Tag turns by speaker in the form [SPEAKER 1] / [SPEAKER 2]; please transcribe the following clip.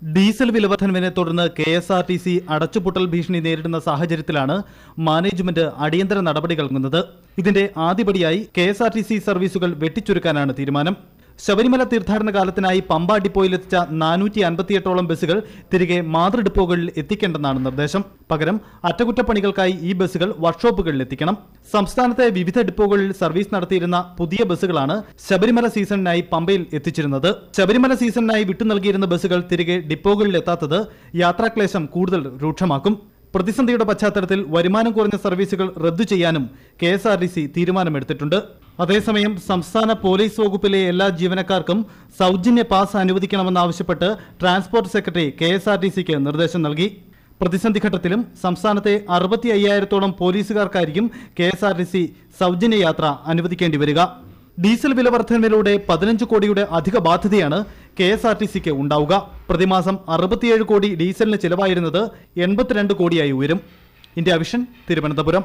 [SPEAKER 1] Diesel വിലവർദ്ധനവിനെ തുടർന്ന് KSRTC അടച്ചുപൂട്ടൽ ഭീഷണി നേരിടുന്ന സാഹചര്യത്തിലാണ് മാനേജ്മെന്റ് അടിയന്തര നടപടികളെടുക്കുന്നത്. ഇതിന്റെ ആദ്യപടിയായി KSRTC സർവീസുകൾ വെട്ടിച്ചുരുക്കാനാണ് തീരുമാനം. ശബരിമല തീർത്ഥാടന കാലത്തിനായി പമ്പ ഡിപ്പോയിലെത്തിച്ച 458ഓളം ബസ്സുകൾ തിരികെ മാതൃ ഡിപ്പോകളിൽ എത്തിക്കേണ്ടെന്നാണ് നിർദ്ദേശം. പകരം അറ്റകുറ്റപ്പണികൾക്കായി ഈ ബസ്സുകൾ വർക്ക്ഷോപ്പുകളിൽ എത്തിക്കണം. സംസ്ഥാനത്തെ വിവിധ ഡിപ്പോകളിൽ സർവീസ് നടത്തിയിരുന്ന പുതിയ ബസ്സുകളാണ് ശബരിമല സീസണിനായി പമ്പയിൽ എത്തിച്ചിരുന്നത്. ശബരിമല സീസണിനായി വിട്ടു നൽകിയിരുന്ന ബസ്സുകൾ തിരികെ ഡിപ്പോകളിൽ എത്താത്തത് യാത്രാക്ലേശം കൂടുതൽ രൂക്ഷമാക്കും. പ്രതിസന്ധിയുടെ പശ്ചാത്തലത്തിൽ വരുമാനം കുറഞ്ഞ സർവീസുകൾ റദ്ദു ചെയ്യാനും KSRTC തീരുമാനമെടുത്തിട്ടുണ്ട്. അതേസമയം സംസ്ഥാന പോലീസ് വകുപ്പിലെ എല്ലാ ജീവനക്കാർക്കും സൗജന്യ പാസ് അനുവദിക്കണമെന്നാവശ്യപ്പെട്ട് ട്രാൻസ്പോർട്ട് സെക്രട്ടറി KSRTCക്ക് നിർദ്ദേശം നൽകി. പ്രതിസന്ധി ഘട്ടത്തിലും സംസ്ഥാനത്തെ 65,000-ഓളം പോലീസുകാർക്കായിരിക്കും KSRTC സൗജന്യ യാത്ര അനുവദിക്കേണ്ടി വരിക. ഡീസൽ വില വർധനവിലൂടെ 15 കോടിയുടെ അധിക ബാധ്യതയാണ് KSRTCക്ക് ഉണ്ടാവുക. പ്രതിമാസം 67 കോടി ഡീസലിന് ചിലവായിരുന്നത് 82 കോടിയായി ഉയരും. India vision, Thiruvananthapuram.